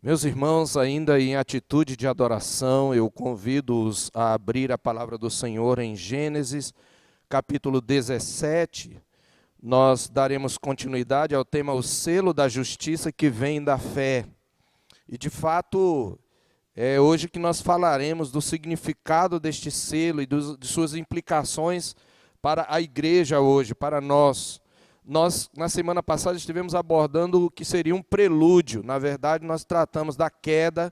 Meus irmãos, ainda em atitude de adoração, eu convido-os a abrir a palavra do Senhor em Gênesis, capítulo 17. Nós daremos continuidade ao tema O Selo da Justiça que vem da Fé. E, de fato, é hoje que nós falaremos do significado deste selo e de suas implicações para a igreja hoje, para nós. Nós, na semana passada, estivemos abordando o que seria um prelúdio. Na verdade, nós tratamos da queda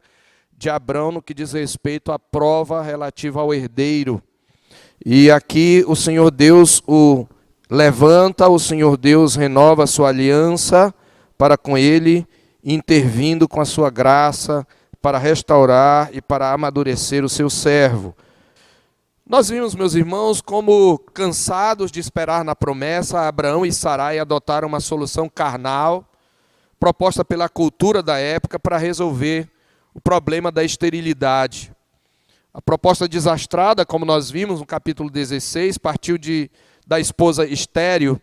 de Abrão no que diz respeito à prova relativa ao herdeiro. E aqui o Senhor Deus o levanta, o Senhor Deus renova a sua aliança para com ele, intervindo com a sua graça para restaurar e para amadurecer o seu servo. Nós vimos, meus irmãos, como cansados de esperar na promessa, Abraão e Sarai adotaram uma solução carnal, proposta pela cultura da época para resolver o problema da esterilidade. A proposta desastrada, como nós vimos no capítulo 16, partiu da esposa estéril,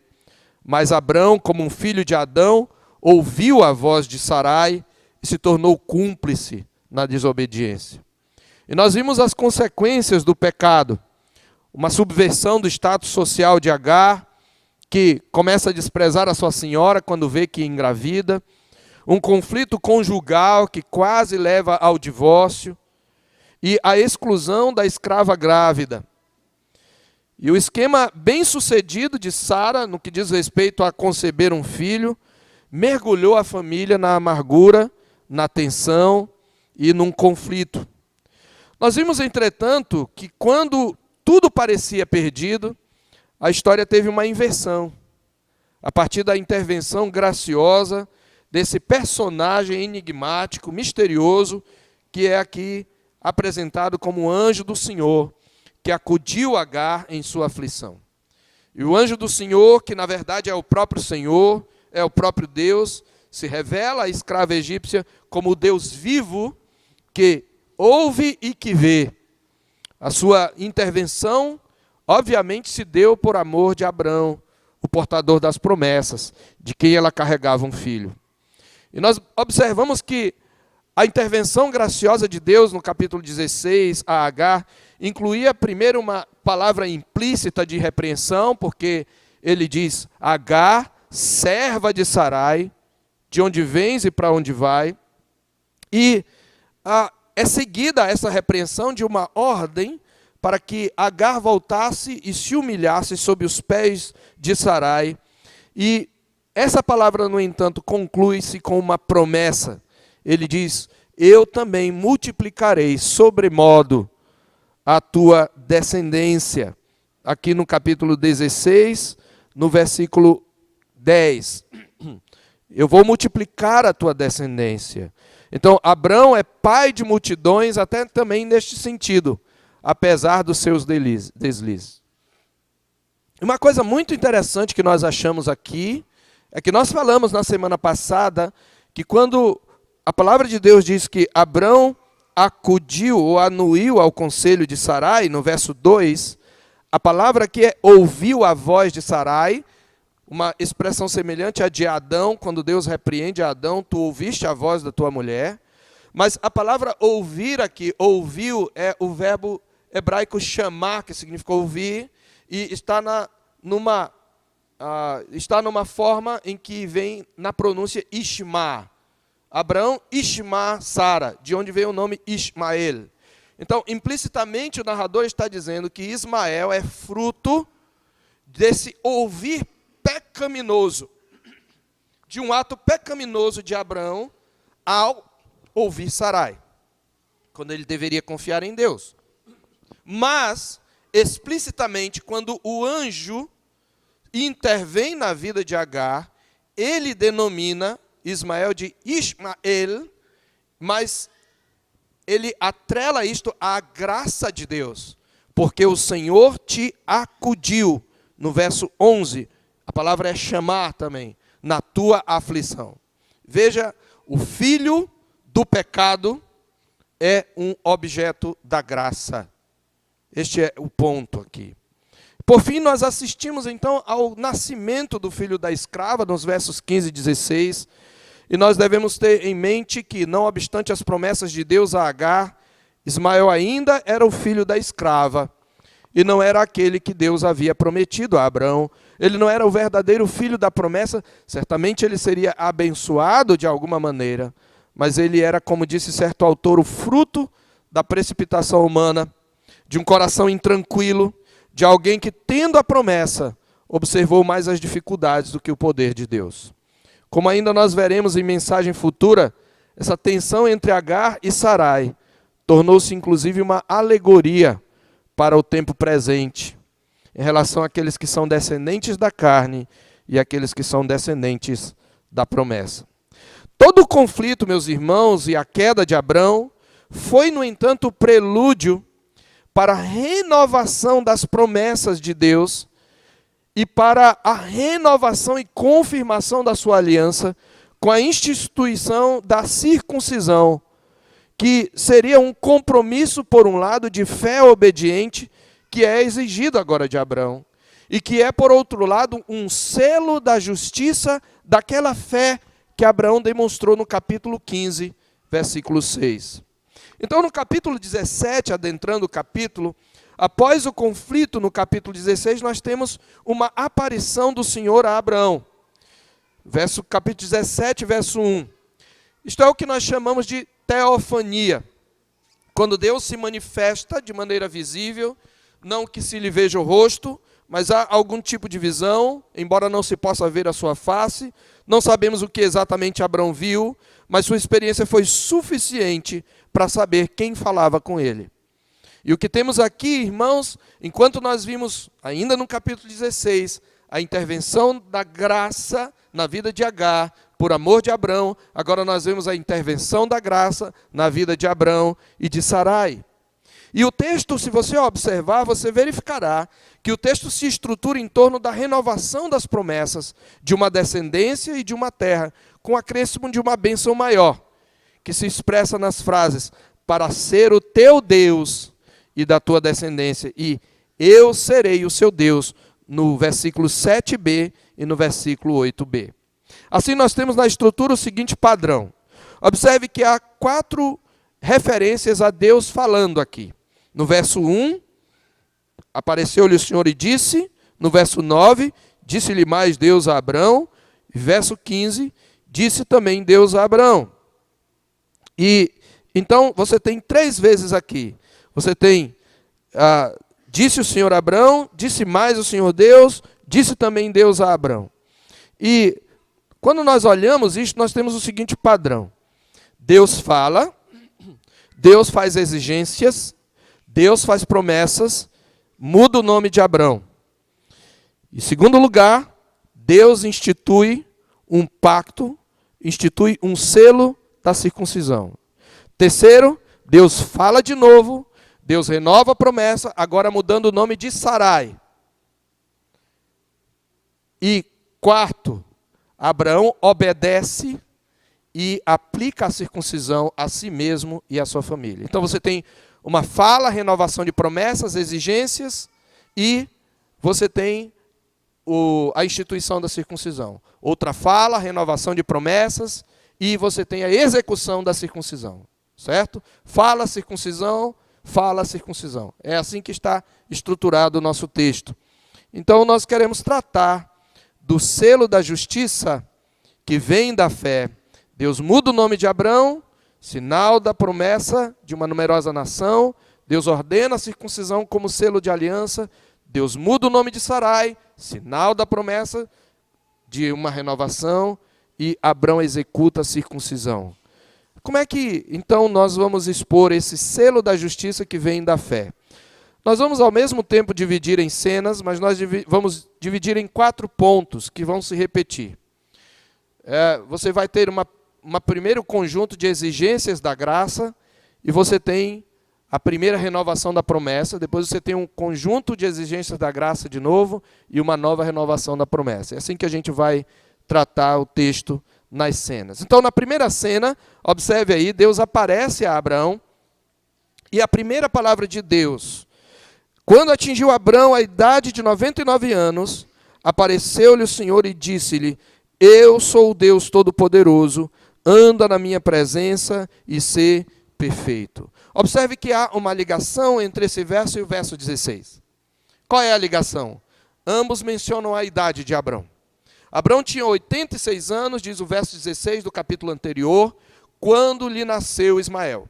mas Abraão, como um filho de Adão, ouviu a voz de Sarai e se tornou cúmplice na desobediência. E nós vimos as consequências do pecado, uma subversão do status social de Agar, que começa a desprezar a sua senhora quando vê que engravida, um conflito conjugal que quase leva ao divórcio, e a exclusão da escrava grávida. E o esquema bem-sucedido de Sara, no que diz respeito a conceber um filho, mergulhou a família na amargura, na tensão e num conflito. Nós vimos, entretanto, que quando tudo parecia perdido, a história teve uma inversão. A partir da intervenção graciosa desse personagem enigmático, misterioso, que é aqui apresentado como o anjo do Senhor, que acudiu Agar em sua aflição. E o anjo do Senhor, que na verdade é o próprio Senhor, é o próprio Deus, se revela à escrava egípcia como o Deus vivo que ouve e que vê. A sua intervenção, obviamente, se deu por amor de Abrão, o portador das promessas, de quem ela carregava um filho. E nós observamos que a intervenção graciosa de Deus, no capítulo 16, a Agar, incluía primeiro uma palavra implícita de repreensão, porque ele diz, Agar, serva de Sarai, de onde vens e para onde vai, e é seguida essa repreensão de uma ordem para que Agar voltasse e se humilhasse sob os pés de Sarai. E essa palavra, no entanto, conclui-se com uma promessa. Ele diz, eu também multiplicarei sobremodo a tua descendência. Aqui no capítulo 16, no versículo 10. Eu vou multiplicar a tua descendência. Então, Abrão é pai de multidões, até também neste sentido, apesar dos seus deslizes. Uma coisa muito interessante que nós achamos aqui, é que nós falamos na semana passada, que quando a palavra de Deus diz que Abrão acudiu ou anuiu ao conselho de Sarai, no verso 2, a palavra aqui é ouviu a voz de Sarai, uma expressão semelhante à de Adão, quando Deus repreende Adão, tu ouviste a voz da tua mulher. Mas a palavra ouvir aqui, ouviu, é o verbo hebraico chamar, que significa ouvir, e está numa forma em que vem na pronúncia Ishma. Abraão, Ishma, Sara, de onde vem o nome Ismael. Então, implicitamente, o narrador está dizendo que Ismael é fruto desse ouvir pecaminoso, de um ato pecaminoso de Abraão ao ouvir Sarai, quando ele deveria confiar em Deus. Mas, explicitamente, quando o anjo intervém na vida de Agar, ele denomina Ismael de Ismael, mas ele atrela isto à graça de Deus, porque o Senhor te acudiu, no verso 11, a palavra é chamar também, na tua aflição. Veja, o filho do pecado é um objeto da graça. Este é o ponto aqui. Por fim, nós assistimos então ao nascimento do filho da escrava, nos versos 15 e 16. E nós devemos ter em mente que, não obstante as promessas de Deus a Agar, Ismael ainda era o filho da escrava, e não era aquele que Deus havia prometido a Abraão. Ele não era o verdadeiro filho da promessa, certamente ele seria abençoado de alguma maneira, mas ele era, como disse certo autor, o fruto da precipitação humana, de um coração intranquilo, de alguém que, tendo a promessa, observou mais as dificuldades do que o poder de Deus. Como ainda nós veremos em mensagem futura, essa tensão entre Agar e Sarai tornou-se inclusive uma alegoria para o tempo presente, em relação àqueles que são descendentes da carne e aqueles que são descendentes da promessa. Todo o conflito, meus irmãos, e a queda de Abrão foi, no entanto, o prelúdio para a renovação das promessas de Deus e para a renovação e confirmação da sua aliança com a instituição da circuncisão, que seria um compromisso, por um lado, de fé obediente, que é exigido agora de Abrão, e que é, por outro lado, um selo da justiça daquela fé que Abraão demonstrou no capítulo 15, versículo 6. Então, no capítulo 17, adentrando o capítulo, após o conflito no capítulo 16, nós temos uma aparição do Senhor a Abraão. Capítulo 17, verso 1. Isto é o que nós chamamos de teofania. Quando Deus se manifesta de maneira visível, não que se lhe veja o rosto, mas há algum tipo de visão, embora não se possa ver a sua face. Não sabemos o que exatamente Abraão viu, mas sua experiência foi suficiente para saber quem falava com ele. E o que temos aqui, irmãos, enquanto nós vimos, ainda no capítulo 16, a intervenção da graça na vida de Agar, por amor de Abrão, agora nós vemos a intervenção da graça na vida de Abrão e de Sarai. E o texto, se você observar, você verificará que o texto se estrutura em torno da renovação das promessas de uma descendência e de uma terra, com o acréscimo de uma bênção maior, que se expressa nas frases, para ser o teu Deus e da tua descendência, e eu serei o seu Deus, no versículo 7b e no versículo 8b. Assim nós temos na estrutura o seguinte padrão. Observe que há 4 referências a Deus falando aqui. No verso 1, apareceu-lhe o Senhor e disse. No verso 9, disse-lhe mais Deus a Abrão. Verso 15, disse também Deus a Abrão. E então você tem 3 vezes aqui. Você tem, disse o Senhor a Abrão, disse mais o Senhor Deus, disse também Deus a Abrão. E quando nós olhamos isto, nós temos o seguinte padrão. Deus fala, Deus faz exigências, Deus faz promessas, muda o nome de Abrão. Em segundo lugar, Deus institui um pacto, institui um selo da circuncisão. Terceiro, Deus fala de novo, Deus renova a promessa, agora mudando o nome de Sarai. E quarto, Abraão obedece e aplica a circuncisão a si mesmo e a sua família. Então você tem uma fala, renovação de promessas, exigências, e você tem a instituição da circuncisão. Outra fala, renovação de promessas, e você tem a execução da circuncisão. Certo? Fala, circuncisão, fala, circuncisão. É assim que está estruturado o nosso texto. Então nós queremos tratar do selo da justiça que vem da fé. Deus muda o nome de Abrão, sinal da promessa de uma numerosa nação. Deus ordena a circuncisão como selo de aliança. Deus muda o nome de Sarai, sinal da promessa de uma renovação. E Abrão executa a circuncisão. Como é que, então, nós vamos expor esse selo da justiça que vem da fé? Nós vamos, ao mesmo tempo, dividir em cenas, mas nós vamos dividir em 4 pontos que vão se repetir. Você vai ter um primeiro conjunto de exigências da graça, e você tem a primeira renovação da promessa, depois você tem um conjunto de exigências da graça de novo, e uma nova renovação da promessa. É assim que a gente vai tratar o texto nas cenas. Então, na primeira cena, observe aí, Deus aparece a Abraão, e a primeira palavra de Deus, quando atingiu Abrão a idade de 99 anos, apareceu-lhe o Senhor e disse-lhe: Eu sou o Deus Todo-Poderoso, anda na minha presença e ser perfeito. Observe que há uma ligação entre esse verso e o verso 16. Qual é a ligação? Ambos mencionam a idade de Abrão. Abrão tinha 86 anos, diz o verso 16 do capítulo anterior, quando lhe nasceu Ismael.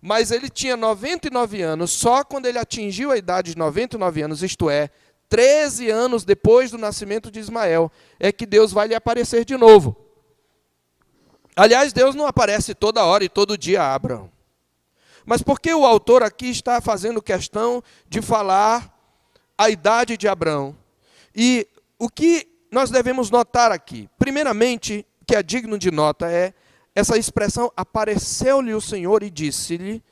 Mas ele tinha 99 anos só quando ele atingiu a idade de 99 anos, isto é, 13 anos depois do nascimento de Ismael, é que Deus vai lhe aparecer de novo. Aliás, Deus não aparece toda hora e todo dia a Abrão. Mas por que o autor aqui está fazendo questão de falar a idade de Abrão? E o que nós devemos notar aqui? Primeiramente, que é digno de nota é essa expressão, apareceu-lhe o Senhor e disse-lhe,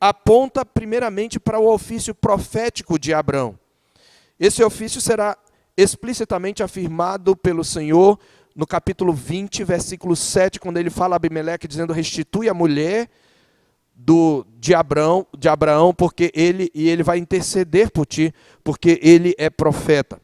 aponta primeiramente para o ofício profético de Abrão. Esse ofício será explicitamente afirmado pelo Senhor no capítulo 20, versículo 7, quando ele fala a Abimeleque, dizendo, restitui a mulher de Abraão, porque ele vai interceder por ti, porque ele é profeta.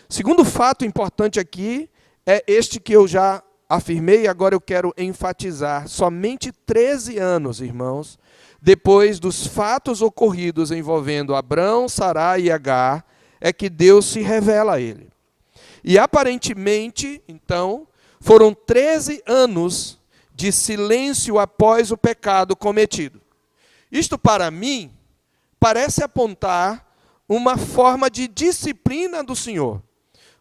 Segundo fato importante aqui, é este que eu já afirmei, e agora eu quero enfatizar, somente 13 anos, irmãos, depois dos fatos ocorridos envolvendo Abrão, Sarai e Agar, é que Deus se revela a ele. E aparentemente, então, foram 13 anos de silêncio após o pecado cometido. Isto, para mim, parece apontar uma forma de disciplina do Senhor,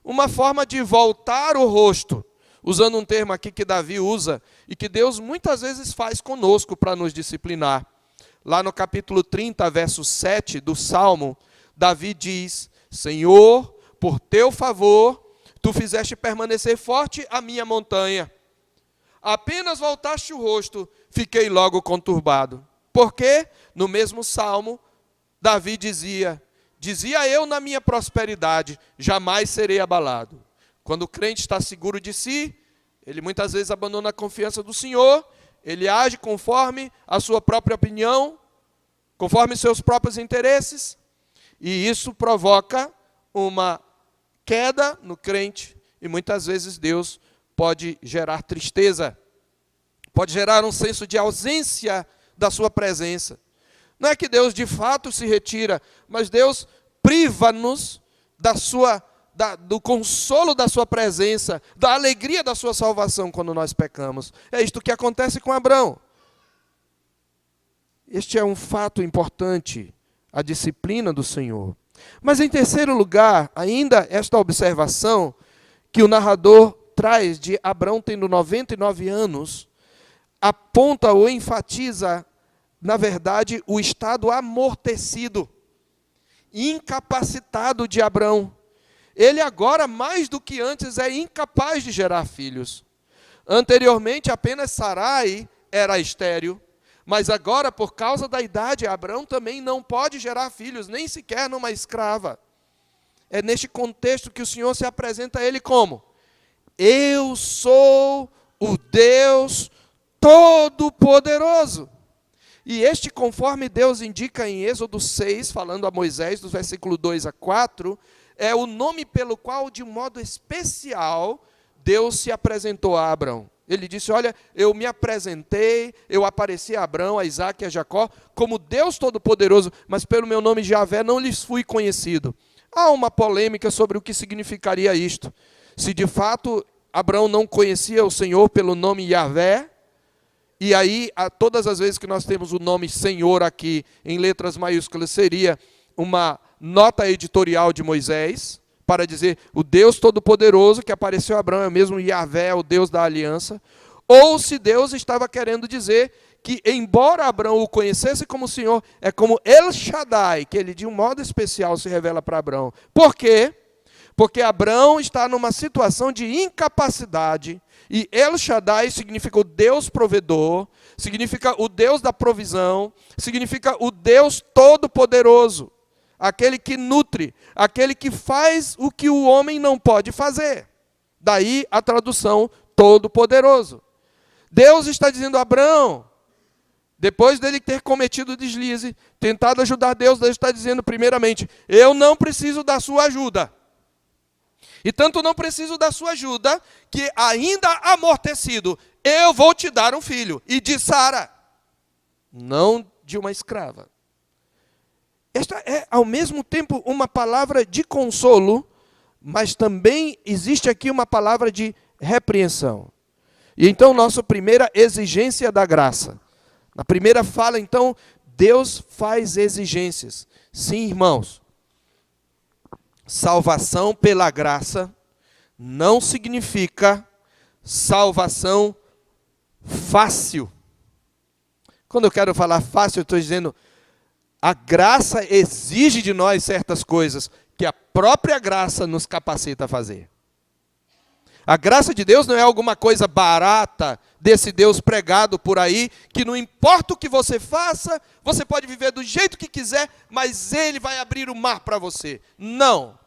uma forma de voltar o rosto, usando um termo aqui que Davi usa e que Deus muitas vezes faz conosco para nos disciplinar. Lá no capítulo 30, verso 7 do Salmo, Davi diz, Senhor, por teu favor, tu fizeste permanecer forte a minha montanha. Apenas voltaste o rosto, fiquei logo conturbado. Porque, no mesmo Salmo, Davi dizia eu na minha prosperidade, jamais serei abalado. Quando o crente está seguro de si, ele muitas vezes abandona a confiança do Senhor, ele age conforme a sua própria opinião, conforme seus próprios interesses, e isso provoca uma queda no crente, e muitas vezes Deus pode gerar tristeza, pode gerar um senso de ausência da sua presença. Não é que Deus de fato se retira, mas Deus priva-nos do consolo da sua presença, da alegria da sua salvação quando nós pecamos. É isto que acontece com Abrão. Este é um fato importante, a disciplina do Senhor. Mas em terceiro lugar, ainda esta observação que o narrador traz de Abrão tendo 99 anos, aponta ou enfatiza, na verdade, o estado amortecido, incapacitado de Abrão. Ele agora, mais do que antes, é incapaz de gerar filhos. Anteriormente, apenas Sarai era estéril, mas agora, por causa da idade, Abrão também não pode gerar filhos, nem sequer numa escrava. É neste contexto que o Senhor se apresenta a ele como? Eu sou o Deus Todo-Poderoso. E este, conforme Deus indica em Êxodo 6, falando a Moisés, dos versículos 2 a 4, é o nome pelo qual, de um modo especial, Deus se apresentou a Abrão. Ele disse, olha, eu me apresentei, eu apareci a Abrão, a Isaque e a Jacó, como Deus Todo-Poderoso, mas pelo meu nome Javé não lhes fui conhecido. Há uma polêmica sobre o que significaria isto. Se de fato Abrão não conhecia o Senhor pelo nome Javé, e aí, todas as vezes que nós temos o nome Senhor aqui, em letras maiúsculas, seria uma nota editorial de Moisés, para dizer, o Deus Todo-Poderoso que apareceu a Abrão é o mesmo Yahvé, o Deus da aliança, ou se Deus estava querendo dizer que, embora Abrão o conhecesse como Senhor, é como El Shaddai, que ele de um modo especial se revela para Abrão. Por quê? Porque Abrão está numa situação de incapacidade, e El Shaddai significa o Deus provedor, significa o Deus da provisão, significa o Deus Todo-Poderoso, aquele que nutre, aquele que faz o que o homem não pode fazer. Daí a tradução Todo-Poderoso. Deus está dizendo a Abrão, depois dele ter cometido o deslize, tentado ajudar Deus está dizendo primeiramente, eu não preciso da sua ajuda. E tanto não preciso da sua ajuda, que ainda amortecido, eu vou te dar um filho. E de Sara, não de uma escrava. Esta é, ao mesmo tempo, uma palavra de consolo, mas também existe aqui uma palavra de repreensão. E então, nossa primeira exigência da graça. Na primeira fala, então, Deus faz exigências. Sim, irmãos, salvação pela graça não significa salvação fácil. Quando eu quero falar fácil, eu estou dizendo, a graça exige de nós certas coisas que a própria graça nos capacita a fazer. A graça de Deus não é alguma coisa barata desse Deus pregado por aí, que não importa o que você faça, você pode viver do jeito que quiser, mas Ele vai abrir o mar para você. Não.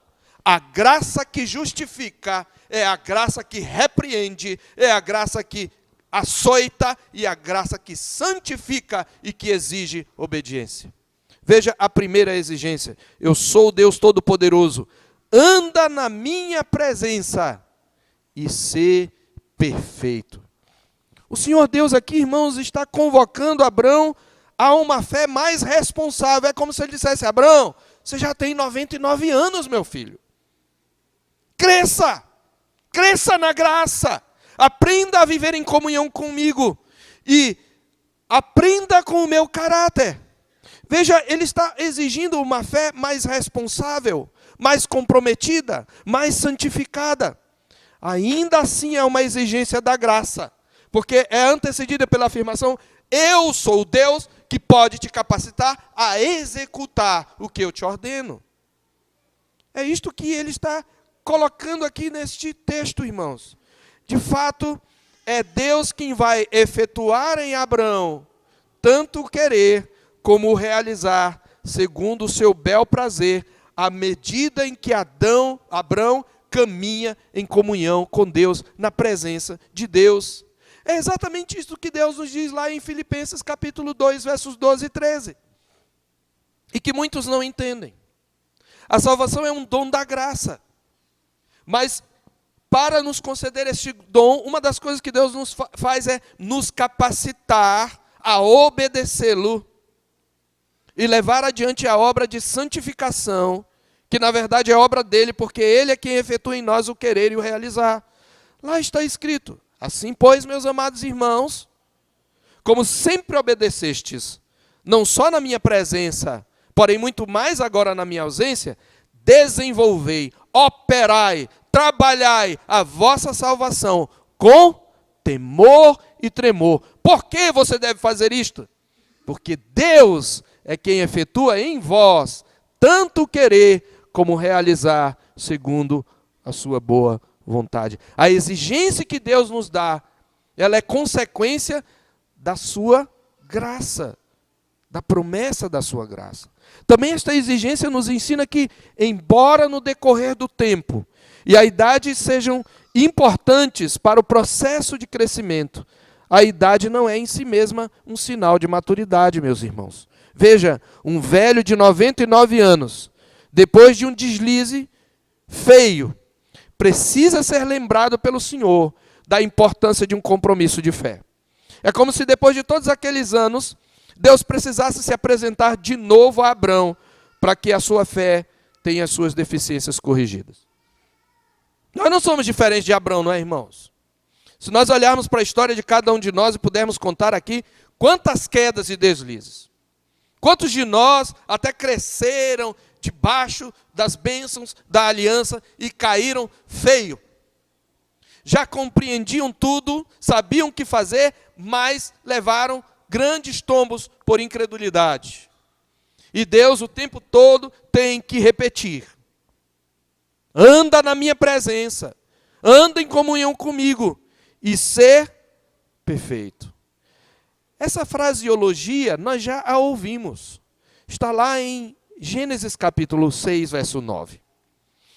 A graça que justifica é a graça que repreende, é a graça que açoita e a graça que santifica e que exige obediência. Veja a primeira exigência. Eu sou o Deus Todo-Poderoso. Anda na minha presença e ser perfeito. O Senhor Deus aqui, irmãos, está convocando Abrão a uma fé mais responsável. É como se ele dissesse, Abrão, você já tem 99 anos, meu filho. Cresça! Cresça na graça. Aprenda a viver em comunhão comigo. E aprenda com o meu caráter. Veja, ele está exigindo uma fé mais responsável, mais comprometida, mais santificada. Ainda assim é uma exigência da graça, porque é antecedida pela afirmação, eu sou o Deus que pode te capacitar a executar o que eu te ordeno. É isto que ele está colocando aqui neste texto, irmãos. De fato, é Deus quem vai efetuar em Abraão tanto o querer como o realizar, segundo o seu bel prazer, à medida em que Abrão caminha em comunhão com Deus, na presença de Deus. É exatamente isso que Deus nos diz lá em Filipenses capítulo 2, versos 12 e 13. E que muitos não entendem. A salvação é um dom da graça. Mas para nos conceder este dom, uma das coisas que Deus nos faz é nos capacitar a obedecê-lo e levar adiante a obra de santificação, que na verdade é obra dele, porque ele é quem efetua em nós o querer e o realizar. Lá está escrito, assim pois, meus amados irmãos, como sempre obedecestes, não só na minha presença, porém muito mais agora na minha ausência, desenvolvei, operai, trabalhai a vossa salvação com temor e tremor. Por que você deve fazer isto? Porque Deus é quem efetua em vós tanto querer como realizar segundo a sua boa vontade. A exigência que Deus nos dá, ela é consequência da sua graça, da promessa da sua graça. Também esta exigência nos ensina que, embora no decorrer do tempo e a idade sejam importantes para o processo de crescimento, a idade não é em si mesma um sinal de maturidade, meus irmãos. Veja, um velho de 99 anos, depois de um deslize feio, precisa ser lembrado pelo Senhor da importância de um compromisso de fé. É como se depois de todos aqueles anos, Deus precisasse se apresentar de novo a Abrão, para que a sua fé tenha as suas deficiências corrigidas. Nós não somos diferentes de Abrão, não é, irmãos? Se nós olharmos para a história de cada um de nós e pudermos contar aqui, quantas quedas e deslizes. Quantos de nós até cresceram debaixo das bênçãos da aliança e caíram feio. Já compreendiam tudo, sabiam o que fazer, mas levaram grandes tombos por incredulidade. E Deus o tempo todo tem que repetir. Anda na minha presença, anda em comunhão comigo e ser perfeito. Essa fraseologia nós já a ouvimos. Está lá em Gênesis capítulo 6, verso 9.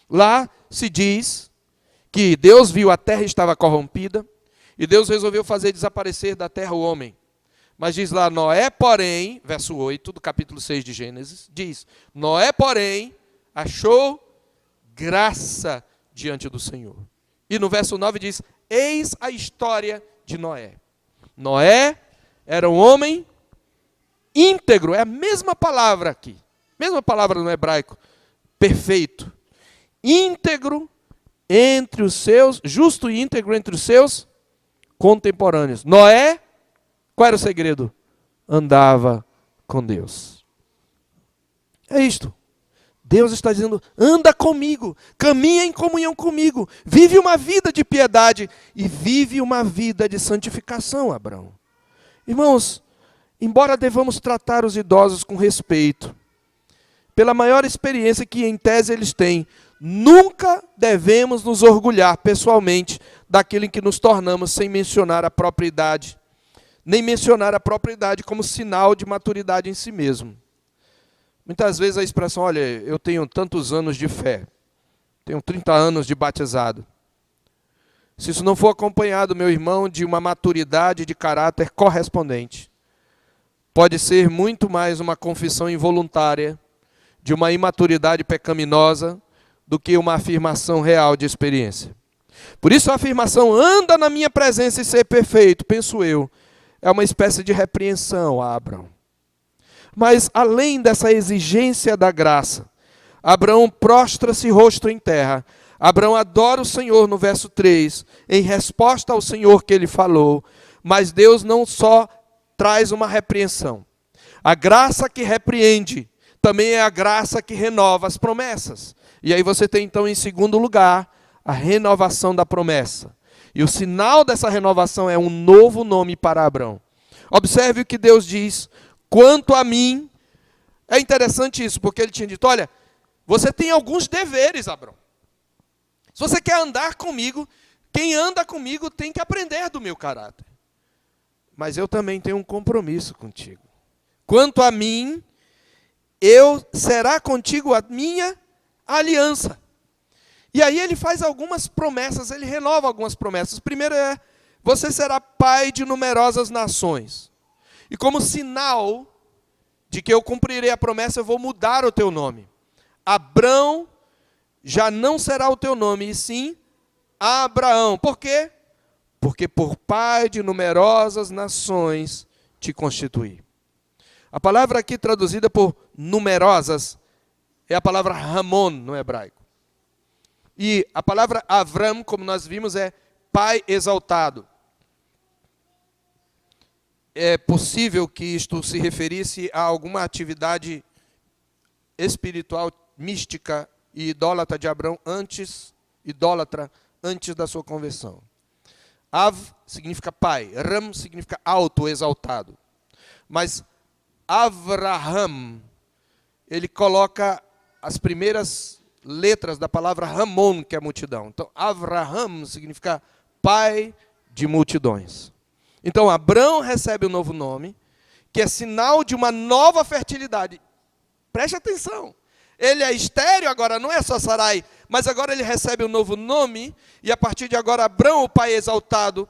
Lá se diz que Deus viu a terra estava corrompida e Deus resolveu fazer desaparecer da terra o homem. Mas diz lá, Noé, porém, verso 8 do capítulo 6 de Gênesis, diz, Noé, porém, achou graça diante do Senhor. E no verso 9 diz, eis a história de Noé. Noé era um homem íntegro, é a mesma palavra aqui, mesma palavra no hebraico, perfeito. Íntegro entre os seus, justo e íntegro entre os seus contemporâneos. Noé, qual era o segredo? Andava com Deus. É isto. Deus está dizendo, anda comigo, caminha em comunhão comigo, vive uma vida de piedade e vive uma vida de santificação, Abraão. Irmãos, embora devamos tratar os idosos com respeito, pela maior experiência que em tese eles têm, nunca devemos nos orgulhar pessoalmente daquilo em que nos tornamos sem mencionar a própria idade, nem mencionar a própria idade como sinal de maturidade em si mesmo. Muitas vezes a expressão, olha, eu tenho tantos anos de fé, tenho 30 anos de batizado. Se isso não for acompanhado, meu irmão, de uma maturidade de caráter correspondente, pode ser muito mais uma confissão involuntária de uma imaturidade pecaminosa do que uma afirmação real de experiência. Por isso a afirmação, anda na minha presença e ser perfeito, penso eu, é uma espécie de repreensão a Abraão. Mas, além dessa exigência da graça, Abraão prostra-se rosto em terra. Abraão adora o Senhor no verso 3, em resposta ao Senhor que ele falou. Mas Deus não só traz uma repreensão. A graça que repreende também é a graça que renova as promessas. E aí você tem, então, em segundo lugar, a renovação da promessa. E o sinal dessa renovação é um novo nome para Abraão. Observe o que Deus diz. Quanto a mim, é interessante isso, porque ele tinha dito, olha, você tem alguns deveres, Abraão. Se você quer andar comigo, quem anda comigo tem que aprender do meu caráter. Mas eu também tenho um compromisso contigo. Quanto a mim, será contigo a minha aliança. E aí ele faz algumas promessas, ele renova algumas promessas. Primeiro é, você será pai de numerosas nações. E como sinal de que eu cumprirei a promessa, eu vou mudar o teu nome. Abrão já não será o teu nome, e sim Abraão. Por quê? Porque por pai de numerosas nações te constituí. A palavra aqui traduzida por numerosas é a palavra Ramon no hebraico. E a palavra Avram, como nós vimos, é pai exaltado. É possível que isto se referisse a alguma atividade espiritual, mística e idólatra de Abraão antes da sua conversão. Av significa pai, Ram significa alto, exaltado. Mas Avraham, ele coloca as primeiras letras da palavra Ramon, que é multidão. Então, Avraham significa pai de multidões. Então, Abrão recebe um novo nome, que é sinal de uma nova fertilidade. Preste atenção. Ele é estéril agora, não é só Sarai, mas agora ele recebe um novo nome, e a partir de agora, Abrão, o pai exaltado,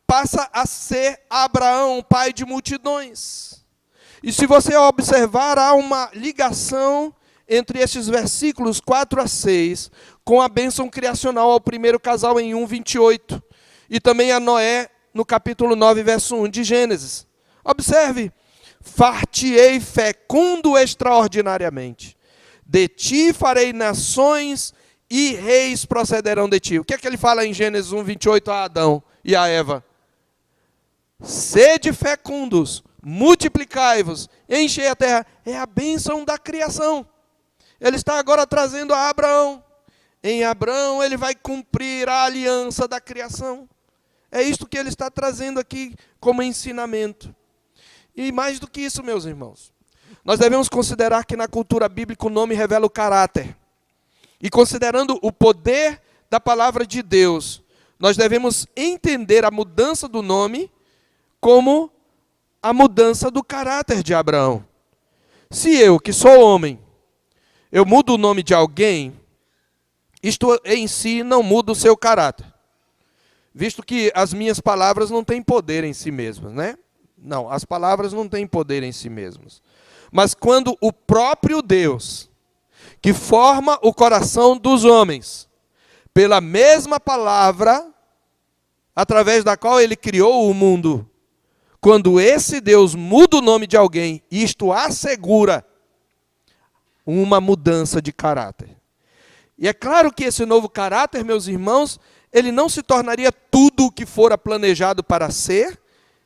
passa a ser Abraão, pai de multidões. E se você observar, há uma ligação entre esses versículos 4 a 6, com a bênção criacional ao primeiro casal em 1:28, e também a Noé, no capítulo 9, verso 1 de Gênesis. Observe, far-te-ei fecundo extraordinariamente, de ti farei nações e reis procederão de ti. O que é que ele fala em Gênesis 1:28 a Adão e a Eva? Sede fecundos, multiplicai-vos, enchei a terra. É a bênção da criação. Ele está agora trazendo a Abraão. Em Abraão ele vai cumprir a aliança da criação. É isto que ele está trazendo aqui como ensinamento. E mais do que isso, meus irmãos, nós devemos considerar que na cultura bíblica o nome revela o caráter. E considerando o poder da palavra de Deus, nós devemos entender a mudança do nome como a mudança do caráter de Abraão. Se eu, que sou homem, eu mudo o nome de alguém, isto em si não muda o seu caráter. Visto que as minhas palavras não têm poder em si mesmas, né? Não, as palavras não têm poder em si mesmas. Mas quando o próprio Deus, que forma o coração dos homens, pela mesma palavra, através da qual ele criou o mundo. Quando esse Deus muda o nome de alguém, isto assegura uma mudança de caráter. E é claro que esse novo caráter, meus irmãos, ele não se tornaria tudo o que fora planejado para ser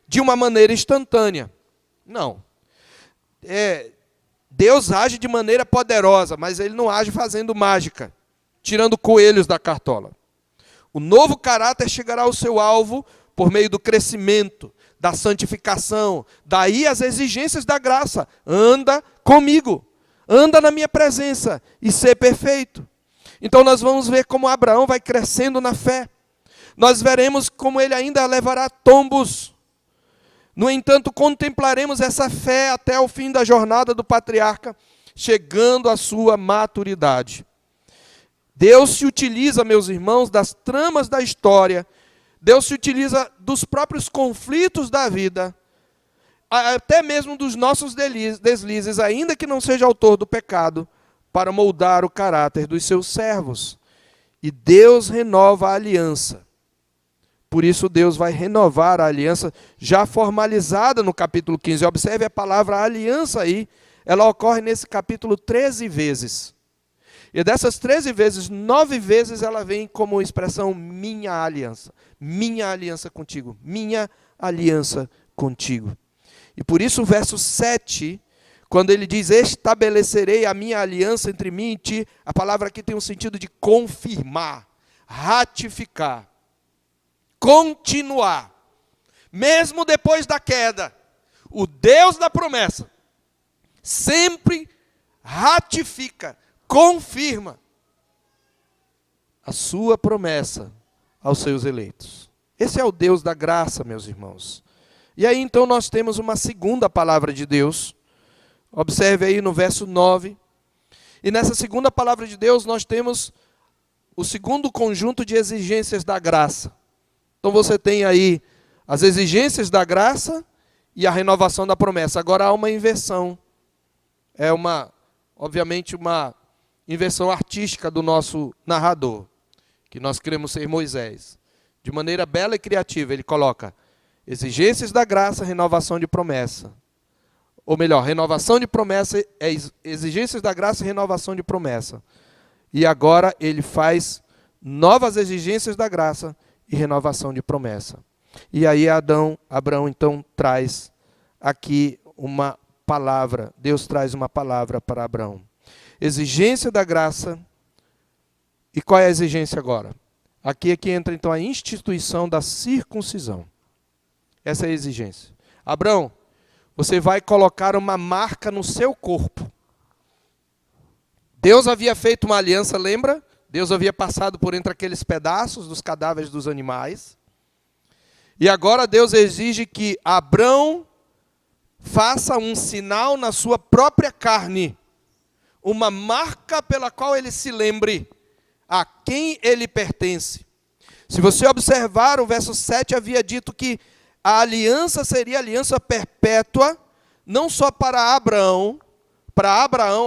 de uma maneira instantânea. Não. Deus age de maneira poderosa, mas ele não age fazendo mágica, tirando coelhos da cartola. O novo caráter chegará ao seu alvo por meio do crescimento, da santificação, daí as exigências da graça. Anda comigo, anda na minha presença e ser perfeito. Então nós vamos ver como Abraão vai crescendo na fé. Nós veremos como ele ainda levará tombos. No entanto, contemplaremos essa fé até o fim da jornada do patriarca, chegando à sua maturidade. Deus se utiliza, meus irmãos, das tramas da história. Deus se utiliza dos próprios conflitos da vida, até mesmo dos nossos deslizes, ainda que não seja autor do pecado, para moldar o caráter dos seus servos. E Deus renova a aliança. Por isso Deus vai renovar a aliança já formalizada no capítulo 15. Observe a palavra aliança aí. Ela ocorre nesse capítulo 13 vezes. E dessas 13 vezes, 9 vezes ela vem como expressão minha aliança. Minha aliança contigo. Minha aliança contigo. E por isso o verso 7, quando ele diz, estabelecerei a minha aliança entre mim e ti, a palavra aqui tem um sentido de confirmar, ratificar, continuar. Mesmo depois da queda, o Deus da promessa sempre ratifica, confirma a sua promessa aos seus eleitos. Esse é o Deus da graça, meus irmãos. E aí então nós temos uma segunda palavra de Deus. Observe aí no verso 9. E nessa segunda palavra de Deus nós temos o segundo conjunto de exigências da graça. Então você tem aí as exigências da graça e a renovação da promessa. Agora há uma inversão. É obviamente uma inversão artística do nosso narrador, que nós queremos ser Moisés. De maneira bela e criativa, ele coloca exigências da graça, renovação de promessa. Ou melhor, renovação de promessa, exigências da graça e renovação de promessa. E agora ele faz novas exigências da graça e renovação de promessa. E aí Abraão então traz aqui uma palavra, Deus traz uma palavra para Abraão. Exigência da graça. E qual é a exigência agora? Aqui é que entra então a instituição da circuncisão. Essa é a exigência. Abraão, você vai colocar uma marca no seu corpo. Deus havia feito uma aliança, lembra? Deus havia passado por entre aqueles pedaços dos cadáveres dos animais. E agora Deus exige que Abraão faça um sinal na sua própria carne. Uma marca pela qual ele se lembre a quem ele pertence. Se você observar, o verso 7 havia dito que a aliança seria aliança perpétua, não só para Abraão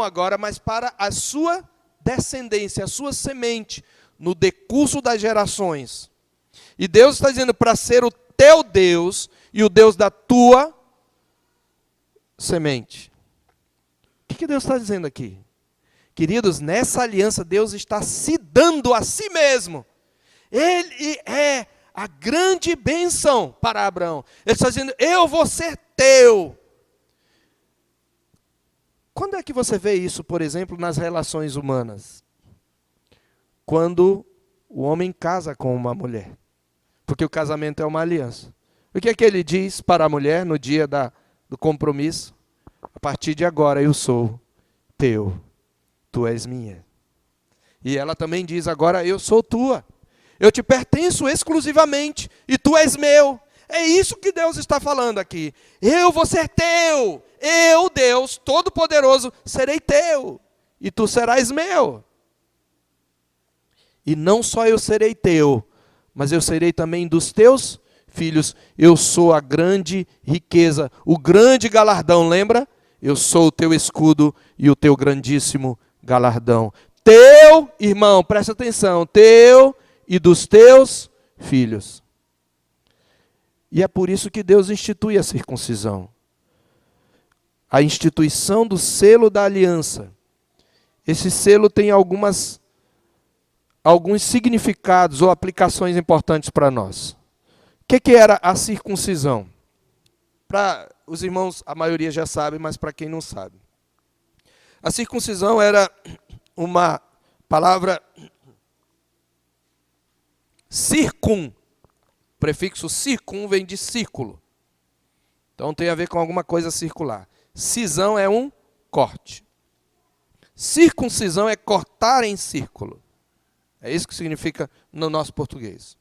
agora, mas para a sua descendência, a sua semente, no decurso das gerações. E Deus está dizendo para ser o teu Deus e o Deus da tua semente. O que Deus está dizendo aqui? Queridos, nessa aliança Deus está se dando a si mesmo. Ele é a grande bênção para Abraão. Ele está dizendo, eu vou ser teu. Quando é que você vê isso, por exemplo, nas relações humanas? Quando o homem casa com uma mulher. Porque o casamento é uma aliança. O que é que ele diz para a mulher no dia do compromisso? A partir de agora eu sou teu, tu és minha. E ela também diz, agora eu sou tua. Eu te pertenço exclusivamente e tu és meu. É isso que Deus está falando aqui. Eu vou ser teu. Eu, Deus Todo-Poderoso, serei teu. E tu serás meu. E não só eu serei teu, mas eu serei também dos teus filhos. Eu sou a grande riqueza, o grande galardão, lembra? Eu sou o teu escudo e o teu grandíssimo galardão. Teu, irmão, presta atenção, teu e dos teus filhos. E é por isso que Deus institui a circuncisão. A instituição do selo da aliança. Esse selo tem alguns significados ou aplicações importantes para nós. O que era a circuncisão? Para os irmãos, a maioria já sabe, mas para quem não sabe. A circuncisão era uma palavra circum. O prefixo circum vem de círculo. Então tem a ver com alguma coisa circular. Cisão é um corte. Circuncisão é cortar em círculo. É isso que significa no nosso português.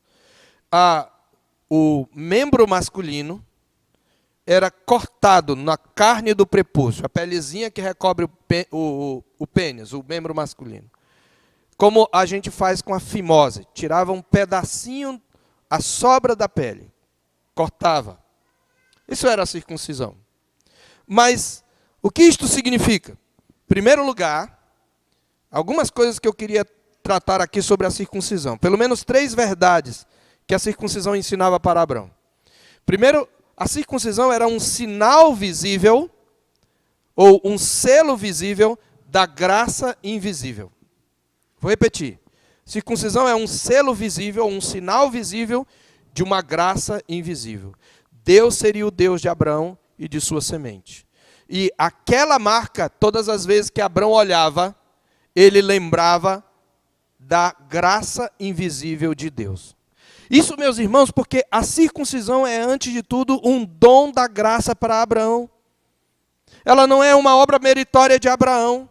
O membro masculino era cortado na carne do prepúcio, a pelezinha que recobre o pênis, o membro masculino. Como a gente faz com a fimose. Tirava um pedacinho, a sobra da pele. Cortava. Isso era a circuncisão. Mas o que isto significa? Em primeiro lugar, algumas coisas que eu queria tratar aqui sobre a circuncisão. Pelo menos 3 verdades que a circuncisão ensinava para Abraão. Primeiro, a circuncisão era um sinal visível, ou um selo visível, da graça invisível. Vou repetir. Circuncisão é um selo visível, um sinal visível de uma graça invisível. Deus seria o Deus de Abraão e de sua semente. E aquela marca, todas as vezes que Abraão olhava, ele lembrava da graça invisível de Deus. Isso, meus irmãos, porque a circuncisão é, antes de tudo, um dom da graça para Abraão. Ela não é uma obra meritória de Abraão.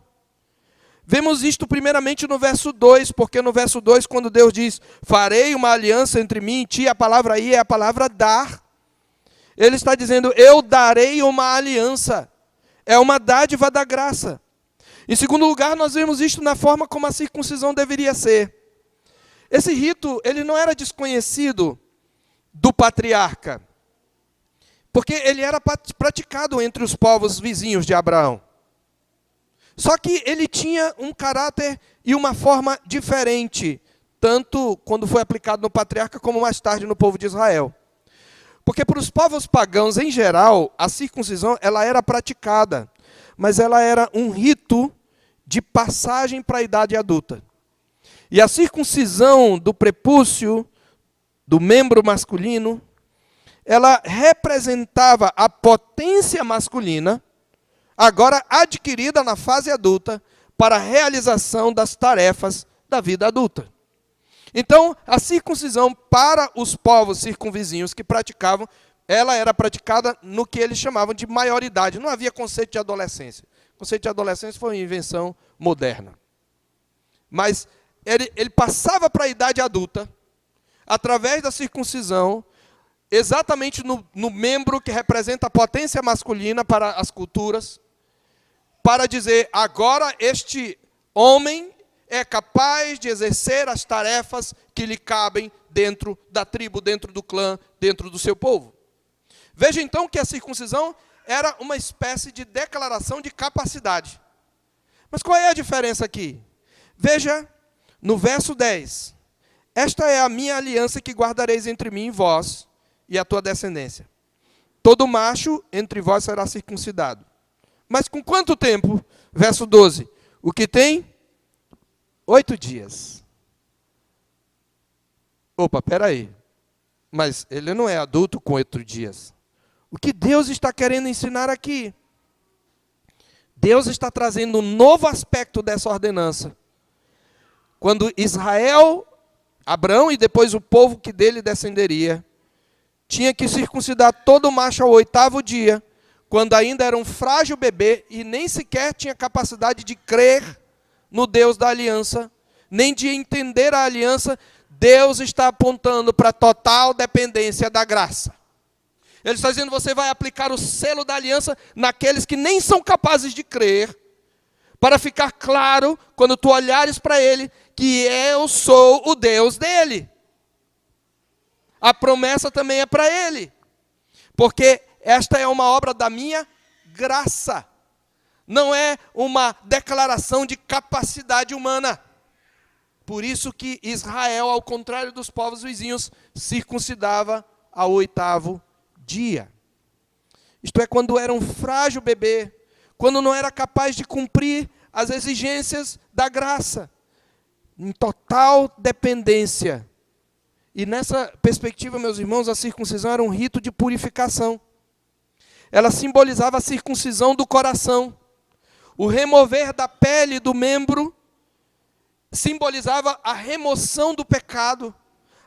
Vemos isto primeiramente no verso 2, porque no verso 2, quando Deus diz, farei uma aliança entre mim e ti, a palavra aí é a palavra dar. Ele está dizendo, eu darei uma aliança. É uma dádiva da graça. Em segundo lugar, nós vemos isto na forma como a circuncisão deveria ser. Esse rito, ele não era desconhecido do patriarca, porque ele era praticado entre os povos vizinhos de Abraão. Só que ele tinha um caráter e uma forma diferente, tanto quando foi aplicado no patriarca, como mais tarde no povo de Israel. Porque para os povos pagãos, em geral, a circuncisão ela era praticada, mas ela era um rito de passagem para a idade adulta. E a circuncisão do prepúcio, do membro masculino, ela representava a potência masculina, agora adquirida na fase adulta, para a realização das tarefas da vida adulta. Então, a circuncisão para os povos circunvizinhos que praticavam, ela era praticada no que eles chamavam de maioridade. Não havia conceito de adolescência. O conceito de adolescência foi uma invenção moderna. Mas ele passava para a idade adulta, através da circuncisão, exatamente no membro que representa a potência masculina para as culturas, para dizer, agora este homem é capaz de exercer as tarefas que lhe cabem dentro da tribo, dentro do clã, dentro do seu povo. Veja então que a circuncisão era uma espécie de declaração de capacidade. Mas qual é a diferença aqui? Veja no verso 10. Esta é a minha aliança que guardareis entre mim e vós e a tua descendência. Todo macho entre vós será circuncidado. Mas com quanto tempo? Verso 12. O que tem? 8 dias. Opa, peraí. Mas ele não é adulto com 8 dias. O que Deus está querendo ensinar aqui? Deus está trazendo um novo aspecto dessa ordenança. Quando Israel, Abraão e depois o povo que dele descenderia, tinha que circuncidar todo macho ao 8º dia, quando ainda era um frágil bebê e nem sequer tinha capacidade de crer no Deus da aliança, nem de entender a aliança. Deus está apontando para a total dependência da graça. Ele está dizendo, você vai aplicar o selo da aliança naqueles que nem são capazes de crer, para ficar claro, quando tu olhares para ele, que eu sou o Deus dele. A promessa também é para ele, porque esta é uma obra da minha graça. Não é uma declaração de capacidade humana. Por isso que Israel, ao contrário dos povos vizinhos, circuncidava ao 8º dia. Isto é, quando era um frágil bebê, quando não era capaz de cumprir as exigências da graça, em total dependência. E nessa perspectiva, meus irmãos, a circuncisão era um rito de purificação. Ela simbolizava a circuncisão do coração. O remover da pele do membro simbolizava a remoção do pecado,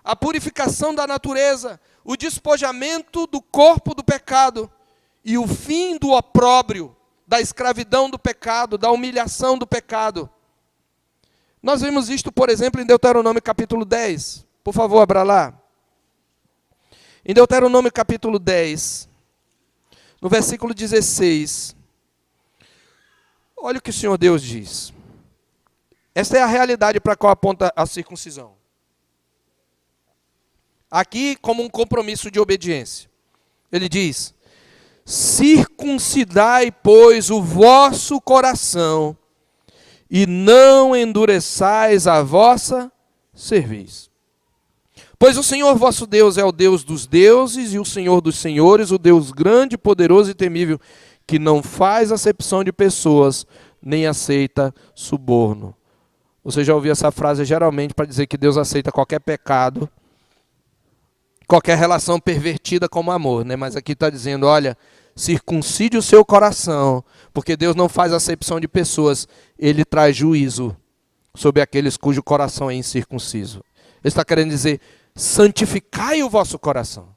a purificação da natureza, o despojamento do corpo do pecado e o fim do opróbrio, da escravidão do pecado, da humilhação do pecado. Nós vimos isto, por exemplo, em Deuteronômio capítulo 10. Por favor, abra lá. Em Deuteronômio capítulo 10, no versículo 16. Olha o que o Senhor Deus diz. Esta é a realidade para a qual aponta a circuncisão. Aqui, como um compromisso de obediência. Ele diz: circuncidai, pois, o vosso coração, e não endureçais a vossa cerviz. Pois o Senhor vosso Deus é o Deus dos deuses e o Senhor dos senhores, o Deus grande, poderoso e temível, que não faz acepção de pessoas, nem aceita suborno. Você já ouviu essa frase geralmente para dizer que Deus aceita qualquer pecado, qualquer relação pervertida como amor, né? Mas aqui está dizendo, olha, circuncide o seu coração, porque Deus não faz acepção de pessoas, Ele traz juízo sobre aqueles cujo coração é incircunciso. Ele está querendo dizer, santificai o vosso coração.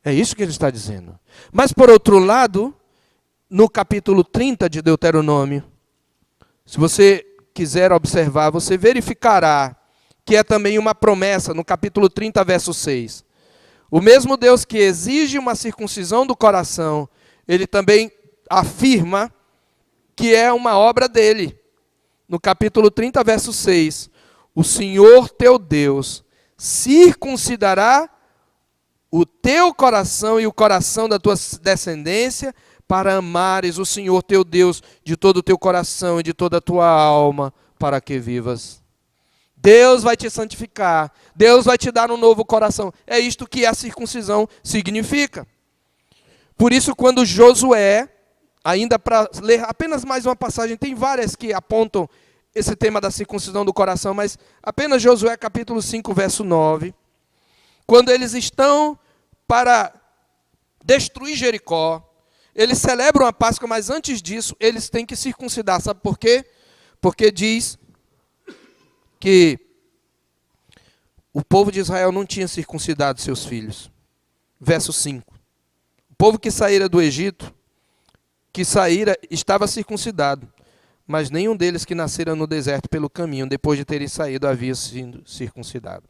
É isso que ele está dizendo. Mas por outro lado, no capítulo 30 de Deuteronômio, se você quiser observar, você verificará que é também uma promessa, no capítulo 30, verso 6. O mesmo Deus que exige uma circuncisão do coração, ele também afirma que é uma obra dele. No capítulo 30, verso 6, o Senhor teu Deus circuncidará o teu coração e o coração da tua descendência, para amares o Senhor teu Deus de todo o teu coração e de toda a tua alma, para que vivas. Deus vai te santificar, Deus vai te dar um novo coração. É isto que a circuncisão significa. Por isso, quando Josué, ainda para ler apenas mais uma passagem, tem várias que apontam esse tema da circuncisão do coração, mas apenas Josué capítulo 5, verso 9. Quando eles estão para destruir Jericó, eles celebram a Páscoa, mas antes disso, eles têm que circuncidar. Sabe por quê? Porque diz que o povo de Israel não tinha circuncidado seus filhos. Verso 5. O povo que saíra do Egito, estava circuncidado, mas nenhum deles que nascera no deserto pelo caminho, depois de terem saído, havia sido circuncidado.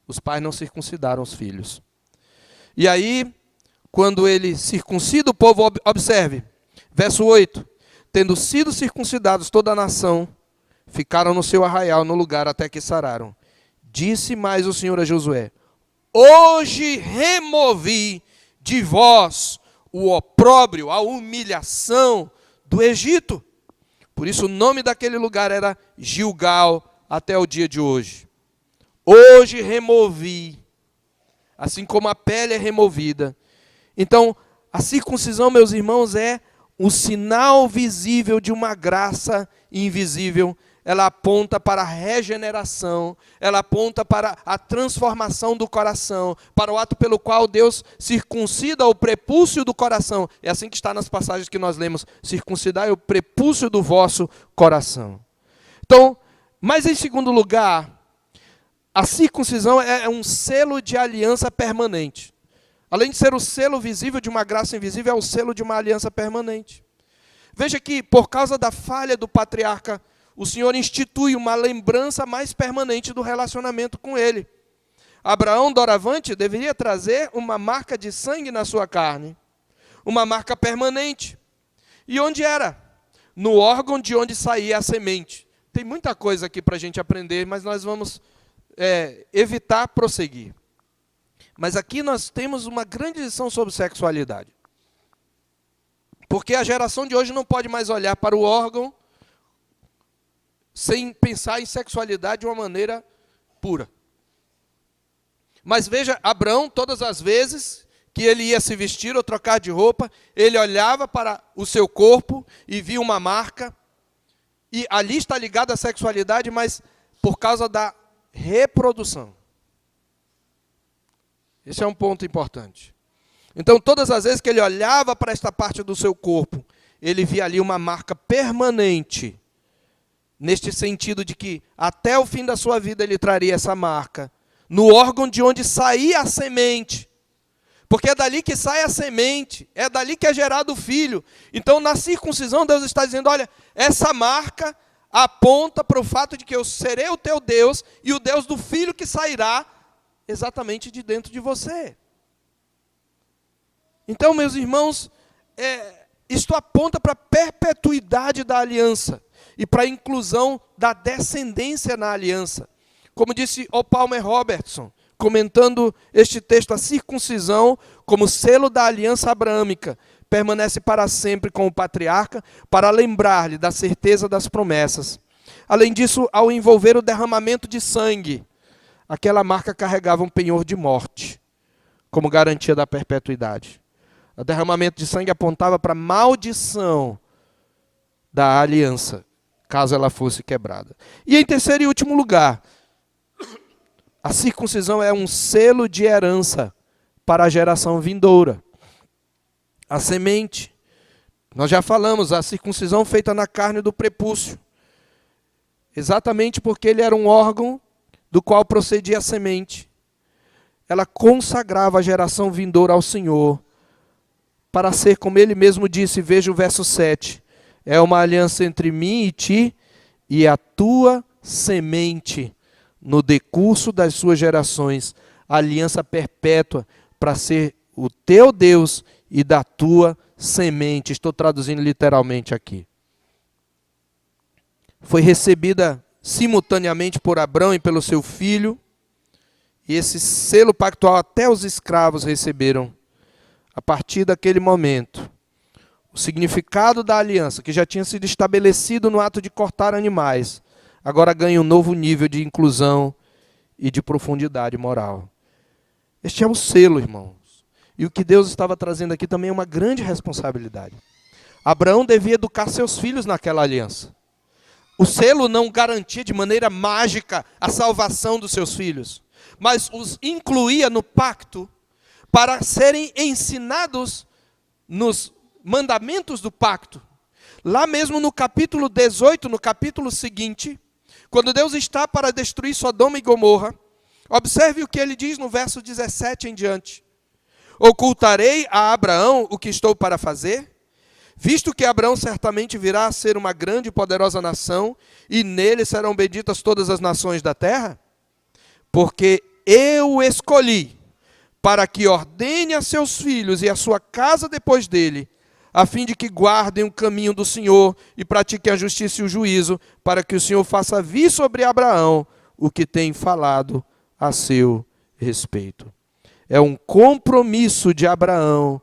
Os pais não circuncidaram os filhos. E aí, quando ele circuncida o povo, observe, verso 8, tendo sido circuncidados toda a nação, ficaram no seu arraial, no lugar até que sararam. Disse mais o Senhor a Josué: hoje removi de vós o opróbrio, a humilhação do Egito. Por isso o nome daquele lugar era Gilgal até o dia de hoje. Hoje removi, assim como a pele é removida. Então, a circuncisão, meus irmãos, é o sinal visível de uma graça invisível. Ela aponta para a regeneração, ela aponta para a transformação do coração, para o ato pelo qual Deus circuncida o prepúcio do coração. É assim que está nas passagens que nós lemos, circuncidai o prepúcio do vosso coração. Então, mas em segundo lugar, a circuncisão é um selo de aliança permanente. Além de ser o selo visível de uma graça invisível, é o selo de uma aliança permanente. Veja que, por causa da falha do patriarca, o Senhor institui uma lembrança mais permanente do relacionamento com ele. Abraão, doravante, deveria trazer uma marca de sangue na sua carne, uma marca permanente. E onde era? No órgão de onde saía a semente. Tem muita coisa aqui para a gente aprender, mas nós vamos evitar prosseguir. Mas aqui nós temos uma grande lição sobre sexualidade. Porque a geração de hoje não pode mais olhar para o órgão sem pensar em sexualidade de uma maneira pura. Mas veja, Abraão, todas as vezes que ele ia se vestir ou trocar de roupa, ele olhava para o seu corpo e via uma marca, e ali está ligada à sexualidade, mas por causa da reprodução. Esse é um ponto importante. Então, todas as vezes que ele olhava para esta parte do seu corpo, ele via ali uma marca permanente, neste sentido de que até o fim da sua vida ele traria essa marca, no órgão de onde saía a semente. Porque é dali que sai a semente, é dali que é gerado o filho. Então, na circuncisão, Deus está dizendo, olha, essa marca aponta para o fato de que eu serei o teu Deus e o Deus do filho que sairá exatamente de dentro de você. Então, meus irmãos, isto aponta para a perpetuidade da aliança e para a inclusão da descendência na aliança. Como disse o Palmer Robertson, comentando este texto, a circuncisão, como selo da aliança abraâmica, permanece para sempre com o patriarca, para lembrar-lhe da certeza das promessas. Além disso, ao envolver o derramamento de sangue, aquela marca carregava um penhor de morte, como garantia da perpetuidade. O derramamento de sangue apontava para a maldição da aliança, caso ela fosse quebrada. E em terceiro e último lugar, a circuncisão é um selo de herança para a geração vindoura. A semente, nós já falamos, a circuncisão feita na carne do prepúcio. Exatamente porque ele era um órgão do qual procedia a semente. Ela consagrava a geração vindoura ao Senhor, para ser, como ele mesmo disse, veja o verso 7, é uma aliança entre mim e ti, e a tua semente, no decurso das suas gerações, aliança perpétua, para ser o teu Deus e da tua semente. Estou traduzindo literalmente aqui. Foi recebida simultaneamente por Abrão e pelo seu filho, e esse selo pactual até os escravos receberam. A partir daquele momento, o significado da aliança, que já tinha sido estabelecido no ato de cortar animais, agora ganha um novo nível de inclusão e de profundidade moral. Este é o selo, irmãos. E o que Deus estava trazendo aqui também é uma grande responsabilidade. Abraão devia educar seus filhos naquela aliança. O selo não garantia de maneira mágica a salvação dos seus filhos, mas os incluía no pacto para serem ensinados nos mandamentos do pacto. Lá mesmo no capítulo 18, no capítulo seguinte, quando Deus está para destruir Sodoma e Gomorra, observe o que ele diz no verso 17 em diante. Ocultarei a Abraão o que estou para fazer? Visto que Abraão certamente virá a ser uma grande e poderosa nação, e nele serão benditas todas as nações da terra? Porque eu o escolhi para que ordene a seus filhos e a sua casa depois dele, a fim de que guardem o caminho do Senhor e pratiquem a justiça e o juízo, para que o Senhor faça vir sobre Abraão o que tem falado a seu respeito. É um compromisso de Abraão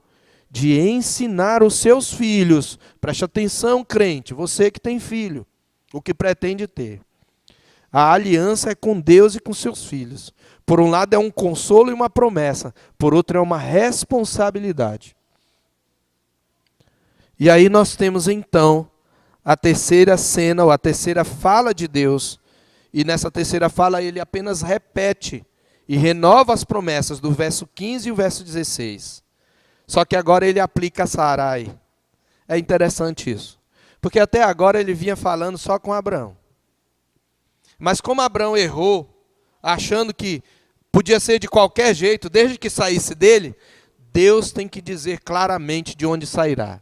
de ensinar os seus filhos, preste atenção, crente, você que tem filho, o que pretende ter. A aliança é com Deus e com seus filhos. Por um lado é um consolo e uma promessa, por outro é uma responsabilidade. E aí nós temos então a terceira cena, ou a terceira fala de Deus, e nessa terceira fala ele apenas repete e renova as promessas do verso 15 e o verso 16. Só que agora ele aplica a Sarai. É interessante isso. Porque até agora ele vinha falando só com Abraão. Mas como Abraão errou, achando que podia ser de qualquer jeito, desde que saísse dele, Deus tem que dizer claramente de onde sairá.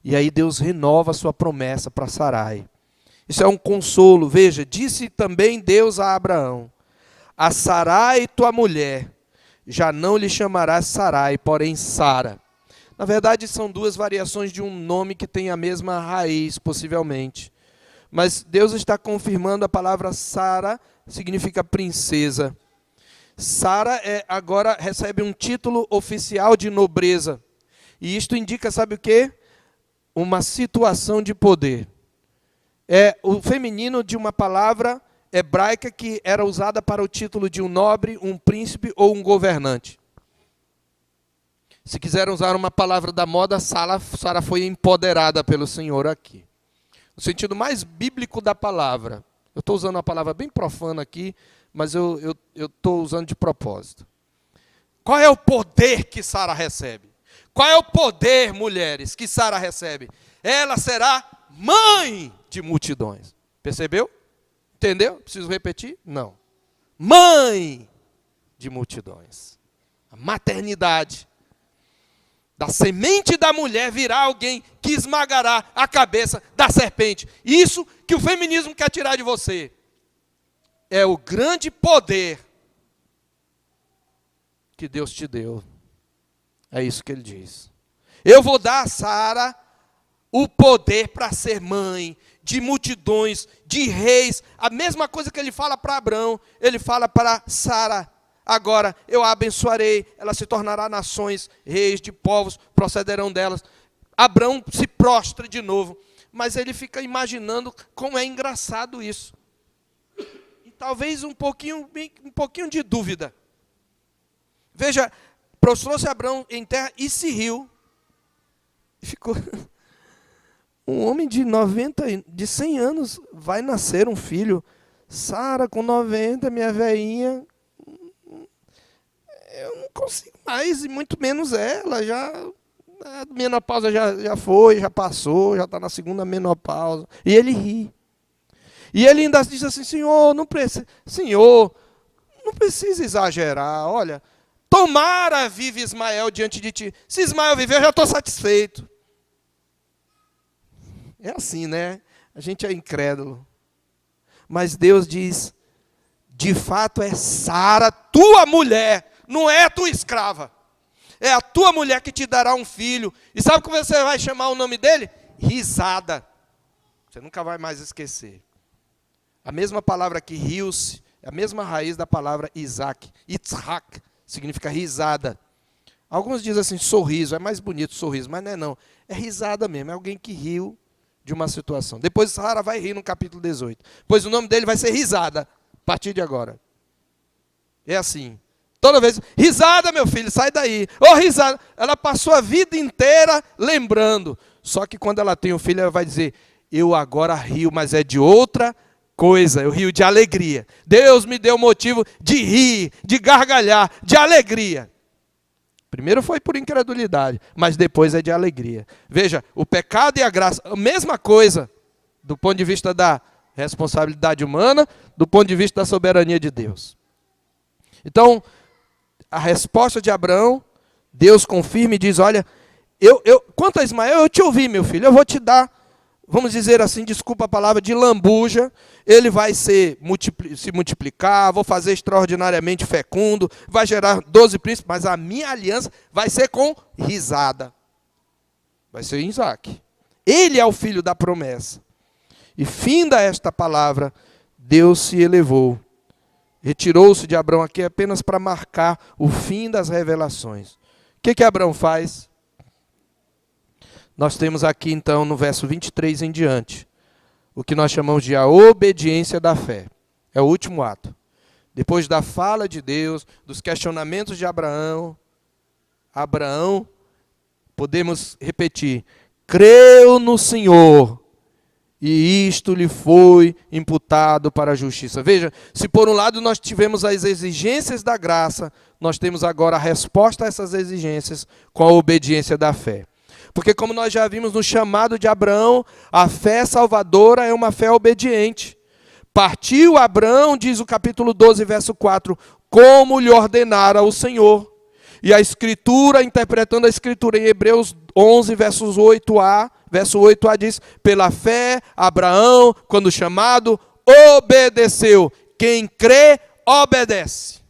E aí Deus renova a sua promessa para Sarai. Isso é um consolo. Veja, disse também Deus a Abraão: a Sarai, tua mulher, já não lhe chamarás Sarai, porém Sara. Na verdade, são duas variações de um nome que tem a mesma raiz, possivelmente. Mas Deus está confirmando a palavra Sara, significa princesa. Sara agora recebe um título oficial de nobreza. E isto indica, sabe o quê? Uma situação de poder. É o feminino de uma palavra hebraica que era usada para o título de um nobre, um príncipe ou um governante. Se quiser usar uma palavra da moda, Sara foi empoderada pelo Senhor aqui. No sentido mais bíblico da palavra. Eu estou usando uma palavra bem profana aqui, mas eu estou usando de propósito. Qual é o poder que Sara recebe? Qual é o poder, mulheres, que Sara recebe? Ela será mãe de multidões. Percebeu? Entendeu? Preciso repetir? Não. Mãe de multidões. A maternidade. Da semente da mulher virá alguém que esmagará a cabeça da serpente. Isso que o feminismo quer tirar de você. É o grande poder que Deus te deu. É isso que ele diz. Eu vou dar a Sara o poder para ser mãe de multidões, de reis. A mesma coisa que ele fala para Abraão, ele fala para Sara. Agora eu a abençoarei, ela se tornará nações, reis de povos procederão delas. Abraão se prostra de novo, mas ele fica imaginando como é engraçado isso. E talvez um pouquinho de dúvida. Veja, prostrou-se Abraão em terra e se riu. E ficou... Um homem de 100 anos vai nascer um filho. Sara com 90, minha velhinha... Eu não consigo mais, e muito menos ela. A menopausa já foi, já passou, já está na segunda menopausa. E ele ri. E ele ainda diz assim, Senhor, não precisa exagerar. Olha, tomara vive Ismael diante de ti. Se Ismael viver, eu já estou satisfeito. É assim, né? A gente é incrédulo. Mas Deus diz, de fato é Sara, tua mulher, não é a tua escrava. É a tua mulher que te dará um filho. E sabe como você vai chamar o nome dele? Risada. Você nunca vai mais esquecer. A mesma palavra que riu-se, é a mesma raiz da palavra Isaac. Itzhak significa risada. Alguns dizem assim, sorriso, é mais bonito sorriso, mas não é não. É risada mesmo, é alguém que riu de uma situação. Depois Sara vai rir no capítulo 18. Pois o nome dele vai ser Risada, a partir de agora. É assim. Toda vez, risada, meu filho, sai daí. Ô, risada. Ela passou a vida inteira lembrando. Só que quando ela tem um filho, ela vai dizer, eu agora rio, mas é de outra coisa. Eu rio de alegria. Deus me deu motivo de rir, de gargalhar, de alegria. Primeiro foi por incredulidade, mas depois é de alegria. Veja, o pecado e a graça, a mesma coisa, do ponto de vista da responsabilidade humana, do ponto de vista da soberania de Deus. Então, a resposta de Abraão, Deus confirma e diz, olha, quanto a Ismael, eu te ouvi, meu filho, eu vou te dar, vamos dizer assim, desculpa a palavra, de lambuja, ele vai se multiplicar, vou fazer extraordinariamente fecundo, vai gerar 12 príncipes, mas a minha aliança vai ser com risada. Vai ser Isaac. Ele é o filho da promessa. E finda esta palavra, Deus se elevou. Retirou-se de Abraão aqui apenas para marcar o fim das revelações. O que Abraão faz? Nós temos aqui então no verso 23 em diante, o que nós chamamos de a obediência da fé. É o último ato. Depois da fala de Deus, dos questionamentos de Abraão, podemos repetir, creu no Senhor, e isto lhe foi imputado para a justiça. Veja, se por um lado nós tivemos as exigências da graça, nós temos agora a resposta a essas exigências com a obediência da fé. Porque como nós já vimos no chamado de Abraão, a fé salvadora é uma fé obediente. Partiu Abraão, diz o capítulo 12, verso 4, como lhe ordenara o Senhor. E a Escritura, interpretando a Escritura em Hebreus 11, verso 8a diz, pela fé, Abraão, quando chamado, obedeceu. Quem crê, obedece.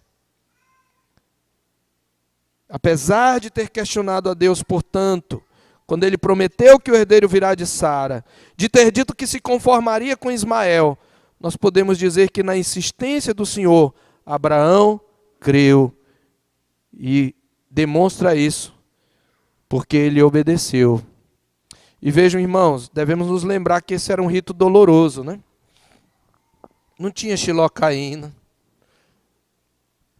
Apesar de ter questionado a Deus, portanto, quando ele prometeu que o herdeiro virá de Sara, de ter dito que se conformaria com Ismael, nós podemos dizer que na insistência do Senhor, Abraão creu e demonstra isso, porque ele obedeceu. E vejam, irmãos, devemos nos lembrar que esse era um rito doloroso, né? Não tinha xilocaína,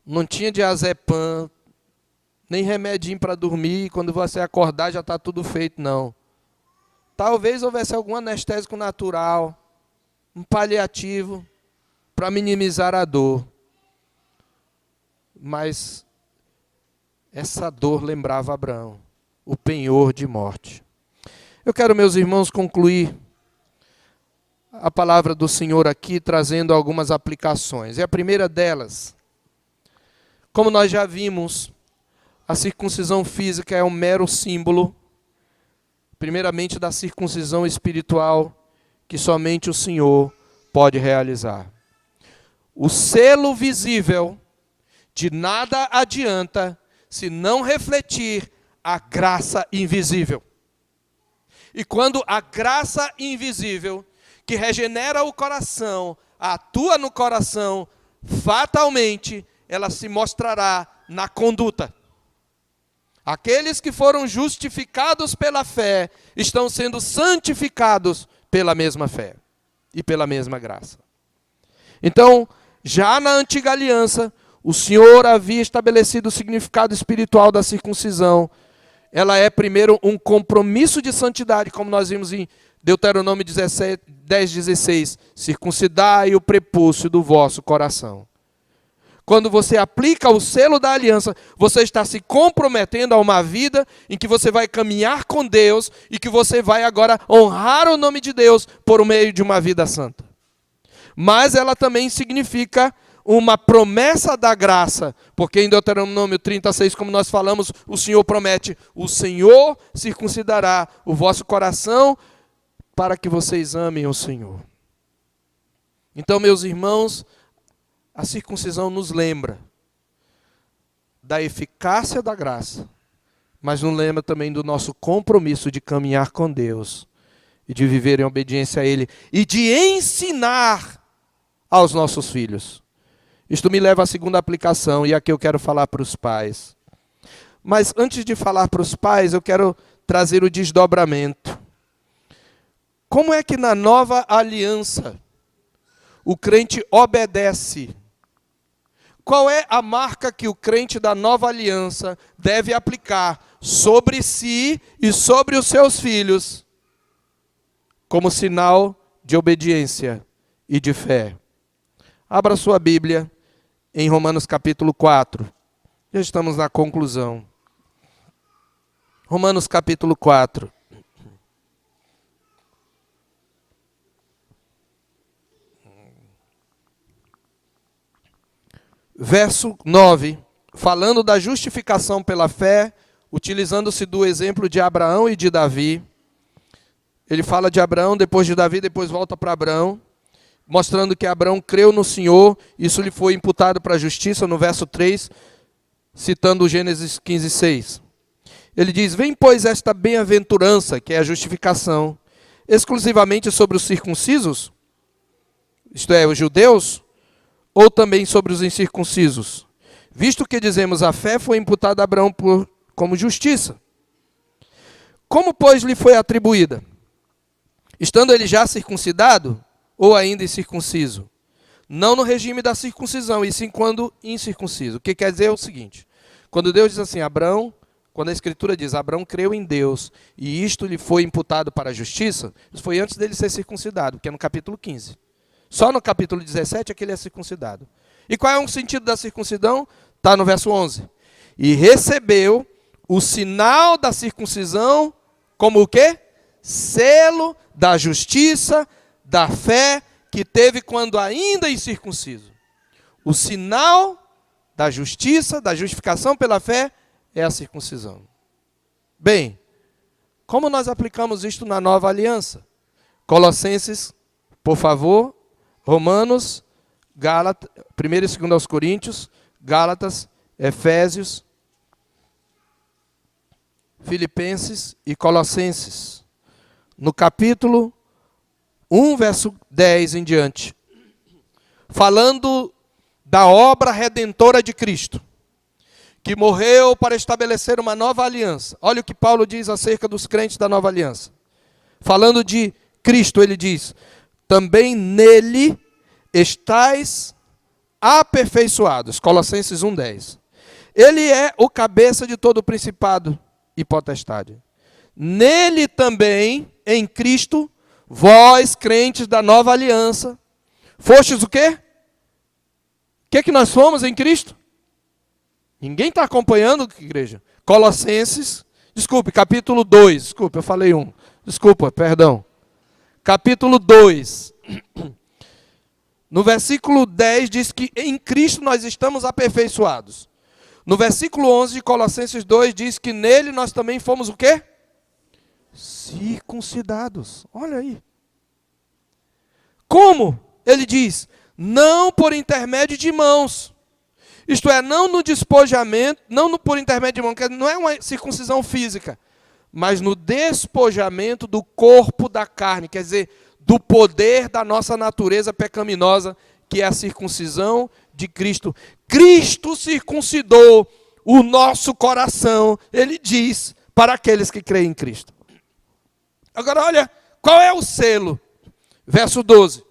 não tinha diazepam, nem remedinho para dormir, quando você acordar já está tudo feito, não. Talvez houvesse algum anestésico natural, um paliativo, para minimizar a dor. Mas essa dor lembrava Abraão, o penhor de morte. Eu quero, meus irmãos, concluir a palavra do Senhor aqui, trazendo algumas aplicações. E a primeira delas, como nós já vimos, a circuncisão física é um mero símbolo, primeiramente da circuncisão espiritual, que somente o Senhor pode realizar. O selo visível de nada adianta se não refletir a graça invisível. E quando a graça invisível, que regenera o coração, atua no coração, fatalmente ela se mostrará na conduta. Aqueles que foram justificados pela fé estão sendo santificados pela mesma fé e pela mesma graça. Então, já na antiga aliança, o Senhor havia estabelecido o significado espiritual da circuncisão. Ela é, primeiro, um compromisso de santidade, como nós vimos em Deuteronômio 10:16. Circuncidai o prepúcio do vosso coração. Quando você aplica o selo da aliança, você está se comprometendo a uma vida em que você vai caminhar com Deus e que você vai agora honrar o nome de Deus por meio de uma vida santa. Mas ela também significa uma promessa da graça, porque em Deuteronômio 36, como nós falamos, o Senhor promete: o Senhor circuncidará o vosso coração para que vocês amem o Senhor. Então, meus irmãos, a circuncisão nos lembra da eficácia da graça, mas nos lembra também do nosso compromisso de caminhar com Deus e de viver em obediência a Ele e de ensinar aos nossos filhos. Isto me leva à segunda aplicação, e aqui eu quero falar para os pais. Mas antes de falar para os pais, eu quero trazer o desdobramento. Como é que na nova aliança o crente obedece? Qual é a marca que o crente da nova aliança deve aplicar sobre si e sobre os seus filhos como sinal de obediência e de fé? Abra sua Bíblia em Romanos capítulo 4. Já estamos na conclusão. Romanos capítulo 4. Verso 9, falando da justificação pela fé, utilizando-se do exemplo de Abraão e de Davi. Ele fala de Abraão, depois de Davi, depois volta para Abraão, mostrando que Abraão creu no Senhor, isso lhe foi imputado para a justiça, no verso 3, citando Gênesis 15:6. Ele diz: vem, pois, esta bem-aventurança, que é a justificação, exclusivamente sobre os circuncisos, isto é, os judeus, ou também sobre os incircuncisos? Visto que dizemos, a fé foi imputada a Abraão como justiça. Como, pois, lhe foi atribuída? Estando ele já circuncidado, ou ainda incircunciso? Não no regime da circuncisão, e sim quando incircunciso. O que quer dizer é o seguinte: quando Deus diz assim, Abraão, quando a Escritura diz, Abraão creu em Deus, e isto lhe foi imputado para a justiça, isso foi antes dele ser circuncidado, que é no capítulo 15. Só no capítulo 17 é que ele é circuncidado. E qual é o sentido da circuncisão? Está no verso 11. E recebeu o sinal da circuncisão como o quê? Selo da justiça, da fé que teve quando ainda incircunciso. O sinal da justiça, da justificação pela fé, é a circuncisão. Bem, como nós aplicamos isto na nova aliança? Colossenses, por favor, Romanos, Gálatas, 1 e 2 aos Coríntios, Gálatas, Efésios, Filipenses e Colossenses. No capítulo 1, verso 10 em diante. Falando da obra redentora de Cristo, que morreu para estabelecer uma nova aliança. Olha o que Paulo diz acerca dos crentes da nova aliança. Falando de Cristo, ele diz: também nele estais aperfeiçoados. Colossenses 1:10. Ele é o cabeça de todo o principado e potestade. Nele também, em Cristo, vós, crentes da nova aliança, fostes o quê? O que nós fomos em Cristo? Ninguém está acompanhando, igreja? Colossenses, capítulo 2, eu falei um. Perdão. Capítulo 2. No versículo 10 diz que em Cristo nós estamos aperfeiçoados. No versículo 11 de Colossenses 2 diz que nele nós também fomos o quê? Circuncidados. Olha aí. Como? Ele diz, não por intermédio de mãos. Isto é, não no despojamento, por intermédio de mão, que não é uma circuncisão física, mas no despojamento do corpo da carne, quer dizer, do poder da nossa natureza pecaminosa, que é a circuncisão de Cristo. Cristo circuncidou o nosso coração, ele diz, para aqueles que creem em Cristo. Agora olha, qual é o selo? Verso 12.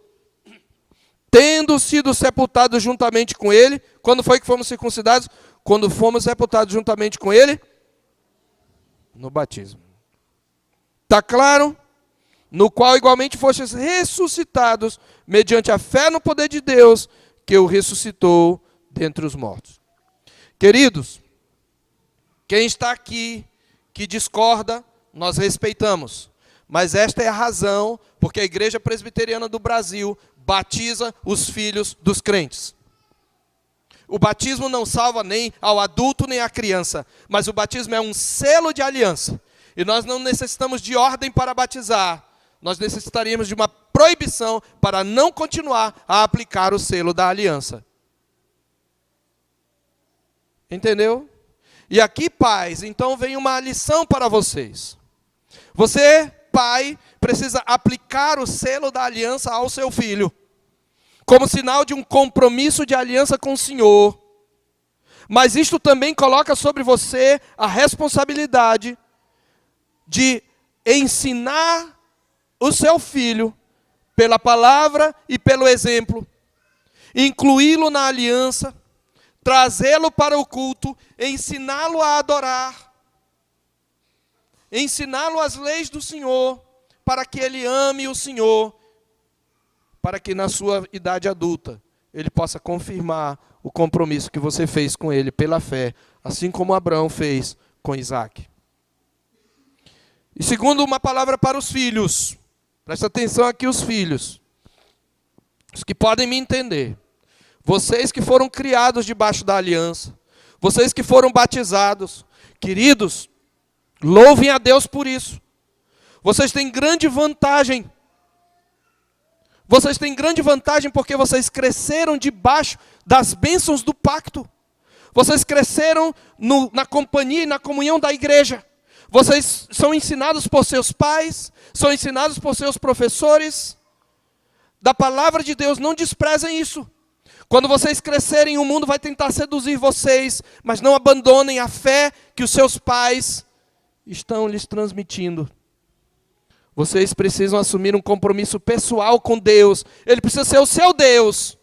Tendo sido sepultados juntamente com ele, quando foi que fomos circuncidados? Quando fomos sepultados juntamente com ele? No batismo. Está claro? No qual igualmente fostes ressuscitados, mediante a fé no poder de Deus, que o ressuscitou dentre os mortos. Queridos, quem está aqui, que discorda, nós respeitamos. Mas esta é a razão porque a Igreja Presbiteriana do Brasil batiza os filhos dos crentes. O batismo não salva nem ao adulto nem à criança, mas o batismo é um selo de aliança. E nós não necessitamos de ordem para batizar, nós necessitaríamos de uma proibição para não continuar a aplicar o selo da aliança. Entendeu? E aqui, pais, então vem uma lição para vocês. Você, pai, precisa aplicar o selo da aliança ao seu filho, como sinal de um compromisso de aliança com o Senhor. Mas isto também coloca sobre você a responsabilidade de ensinar o seu filho pela palavra e pelo exemplo, incluí-lo na aliança, trazê-lo para o culto, ensiná-lo a adorar, ensiná-lo as leis do Senhor, para que ele ame o Senhor, para que na sua idade adulta ele possa confirmar o compromisso que você fez com ele pela fé, assim como Abraão fez com Isaac. E segundo, uma palavra para os filhos. Presta atenção aqui, os filhos. Os que podem me entender. Vocês que foram criados debaixo da aliança. Vocês que foram batizados. Queridos, louvem a Deus por isso. Vocês têm grande vantagem. Vocês têm grande vantagem porque vocês cresceram debaixo das bênçãos do pacto. Vocês cresceram na companhia e na comunhão da igreja. Vocês são ensinados por seus pais, são ensinados por seus professores. Da palavra de Deus, não desprezem isso. Quando vocês crescerem, o mundo vai tentar seduzir vocês, mas não abandonem a fé que os seus pais estão lhes transmitindo. Vocês precisam assumir um compromisso pessoal com Deus. Ele precisa ser o seu Deus.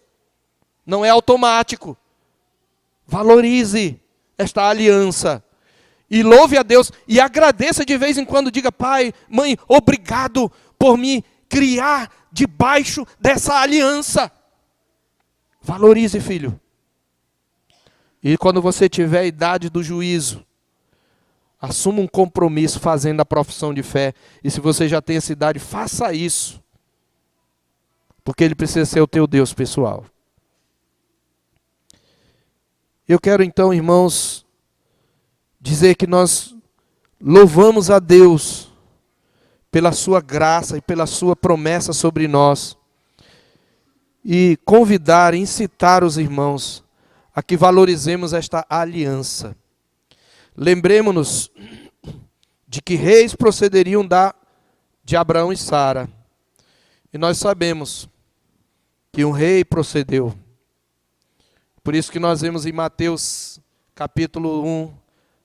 Não é automático. Valorize esta aliança. E louve a Deus. E agradeça de vez em quando. Diga, pai, mãe, obrigado por me criar debaixo dessa aliança. Valorize, filho. E quando você tiver a idade do juízo, assuma um compromisso fazendo a profissão de fé. E se você já tem essa idade, faça isso. Porque ele precisa ser o teu Deus pessoal. Eu quero então, irmãos, dizer que nós louvamos a Deus pela sua graça e pela sua promessa sobre nós. E convidar, incitar os irmãos a que valorizemos esta aliança. Lembremos-nos de que reis procederiam de Abraão e Sara. E nós sabemos que um rei procedeu. Por isso que nós vemos em Mateus capítulo 1,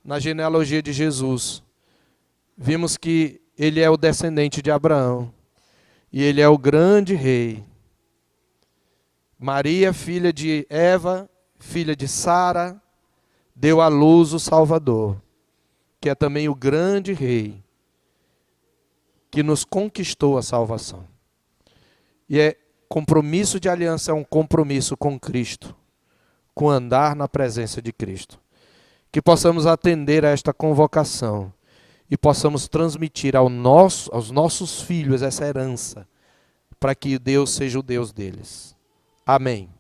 na genealogia de Jesus, vimos que ele é o descendente de Abraão. E ele é o grande rei. Maria, filha de Eva, filha de Sara, deu à luz o Salvador, que é também o grande Rei, que nos conquistou a salvação. E compromisso de aliança é um compromisso com Cristo, com andar na presença de Cristo. Que possamos atender a esta convocação e possamos transmitir aos nossos filhos essa herança, para que Deus seja o Deus deles. Amém.